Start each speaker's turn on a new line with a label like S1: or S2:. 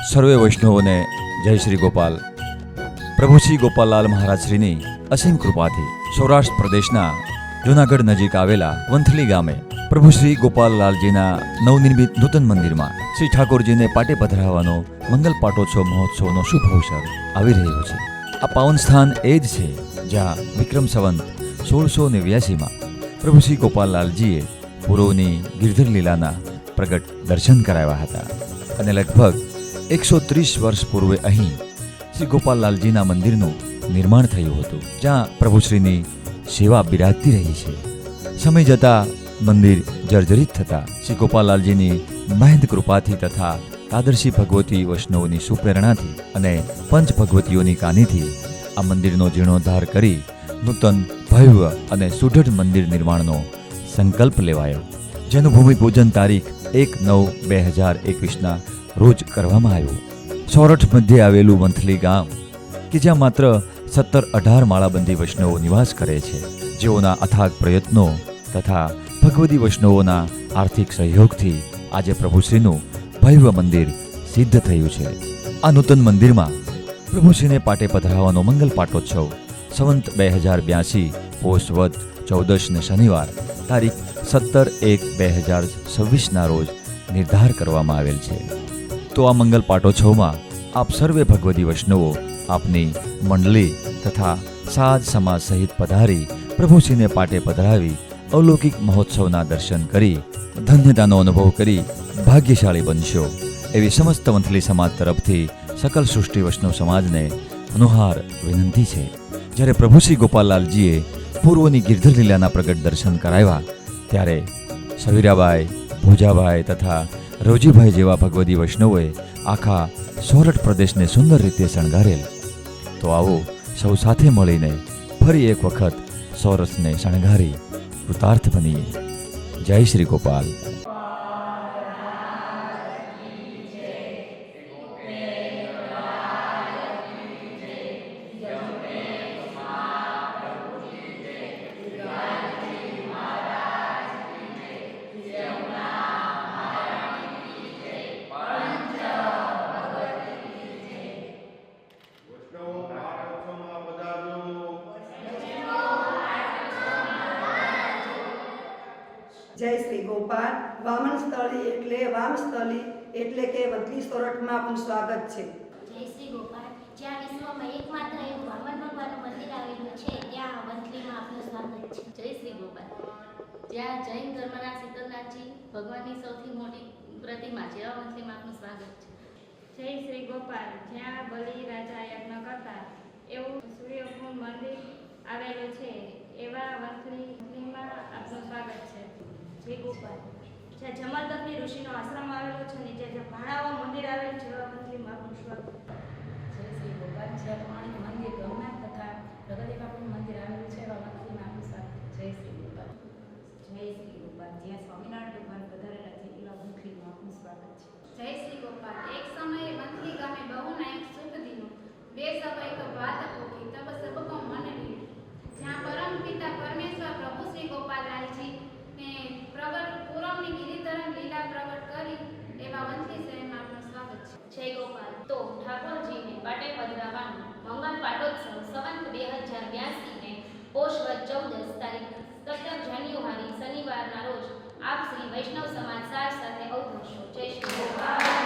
S1: સર્વે વૈષ્ણવોને જય શ્રી ગોપાલ. પ્રભુ શ્રી ગોપાલલાલ મહારાજ શ્રીની અસીમ કૃપાથી સૌરાષ્ટ્ર પ્રદેશના જૂનાગઢ નજીક આવેલા વંથલી ગામે પ્રભુ શ્રી ગોપાલલાલજીના નવનિર્મિત નૂતન મંદિરમાં શ્રી ઠાકોરજીને પાટે પધરાવવાનો મંગલ પાટોત્સવ મહોત્સવનો શુભ અવસર આવી રહ્યો છે. આ પાવન સ્થાન એ જ છે જ્યાં વિક્રમ સંવંત 1689માં પ્રભુ શ્રી ગોપાલલાલજીએ પૂર્વની ગિરધર લીલાના પ્રગટ દર્શન કરાવ્યા હતા અને લગભગ 130 વર્ષ પૂર્વે અહીં શ્રી ગોપાલલાલજીના મંદિરનું નિર્માણ થયું હતું, જ્યાં પ્રભુશ્રીની સેવા બિરાજતી રહી છે. સમય જતાં મંદિર જર્જરિત થતાં શ્રી ગોપાલલાલજીની મહેન્દ કૃપાથી તથા તાદર્શી ભગવતી વૈષ્ણવની સુપ્રેરણાથી અને પંચ ભગવતીઓની કાનીથી આ મંદિરનો જીર્ણોદ્ધાર કરી નૂતન ભવ્ય અને સુદૃઢ મંદિર નિર્માણનો સંકલ્પ લેવાયો, જેનું ભૂમિપૂજન તારીખ 1/9/2021ના રોજ કરવામાં આવ્યું. સોરઠ મધ્યે આવેલું વંથલી ગામ કે જ્યાં માત્ર 17-18 માળાબંધી વૈષ્ણવો નિવાસ કરે છે, જેઓના અથાગ પ્રયત્નો તથા ભગવતી વૈષ્ણવોના આર્થિક સહયોગથી આજે પ્રભુશ્રીનું ભવ્ય મંદિર સિદ્ધ થયું છે. આ નૂતન મંદિરમાં પ્રભુશ્રીને પાટે પધરાવવાનો મંગલ પાટોત્સવ સંવંત 2082 પોષ વદ 14 શનિવાર તારીખ 17/1/2026ના રોજ નિર્ધાર કરવામાં આવેલ છે. તો આ મંગલ પાટોત્સવમાં આપ સર્વે ભગવતી વૈષ્ણવો આપની મંડળી તથા સાજ સમાજ સહિત પધારી પ્રભુશ્રીને પાટે પધરાવી અલૌકિક મહોત્સવના દર્શન કરી ધન્યતાનો અનુભવ કરી ભાગ્યશાળી બનશો એવી સમસ્ત વંથલી સમાજ તરફથી સકલ સૃષ્ટિ વૈષ્ણવ સમાજને અનુહાર વિનંતી છે. જ્યારે પ્રભુ શ્રી ગોપાલલાલજીએ પૂર્વની ગિરધર લીલાના પ્રગટ દર્શન કરાવ્યા ત્યારે સવીરાબાઈ, ભોજાભાઈ તથા રોજીભાઈ જેવા ભગવતી વૈષ્ણવોએ આખા સોરઠ પ્રદેશને સુંદર રીતે શણગારેલ. તો આવો સૌ સાથે મળીને ફરી એક વખત સોરઠને શણગારી કૃતાર્થ બનીએ. જય શ્રી ગોપાલ.
S2: જય શ્રી ગોપાલ. વામન સ્થળી એટલે વામસ્થળી એટલે કે વંથલી સોરઠમાં આપનું સ્વાગત છે.
S3: જય શ્રી ગોપાલ. જ્યાં વિશ્વમાં એકમાત્ર એવું વામન ભગવાનનું મંદિર આવેલું છે ત્યાં વંથલીમાં આપનું સ્વાગત છે.
S4: જય શ્રી ગોપાલ. જ્યાં જૈન ધર્મના શીતલનાથજી ભગવાનની સૌથી મોટી પ્રતિમા છે, એવા વંથલીમાં આપનું સ્વાગત છે.
S5: જય શ્રી ગોપાલ. જ્યાં બલિ રાજા યજ્ઞ કરતા એવું સૂર્યકુંડ મંદિર આવેલું છે, એવા વંથલીમાં આપનું સ્વાગત છે.
S6: જય ગોપાલ. જ્યાં જમલદગ્નિ ઋષિનો આશ્રમ આવેલો છે ને જ્યાં ભાણાવા મંદિર આવેલું છે, એવા વંથલીમાં આપનું સ્વાગત.
S7: જય શ્રી ગોપાલ. જ્યાં પાણી મંદિર ગમનાથ તથા પ્રગતિ બાપુનું મંદિર આવેલું છે, એવા વંથલીમાં આપનું સ્વાગત. જય શ્રી ગોપાલ.
S8: જય શ્રી ગોપાલ. જ્યાં સ્વામિનારાયણ ભગવાન પધારેલા છે, એવા વંથલીમાં આપનું સ્વાગત છે.
S9: જય શ્રી ગોપાલ. એક સમયે વંથલી ગામે બહુના એક સુખ દીનું બે સભાઈ તો વાત હોકી તબ સબકો મન લીધું. જ્યાં પરમ પિતા પરમેશ્વર પ્રભુ શ્રી ગોપાલલાલજી ને પ્રગટ પૂરમની ગિરિધરણ લીલા પ્રગટ કરી એવા વંથલી શહેરમાં આપનું સ્વાગત છે.
S4: જય ગોપાલ. તો ઠાકોરજીને પાટે પધરાવવાનો મંગલ પાટોત્સવ સંવંત 2082 ને પોષ વદ 14 તારીખ 17 જાન્યુઆરી શનિવારના રોજ આપ શ્રી વૈષ્ણવ સમાજ સાર સાથે અવતરશો. જય શ્રી ગોપાલ.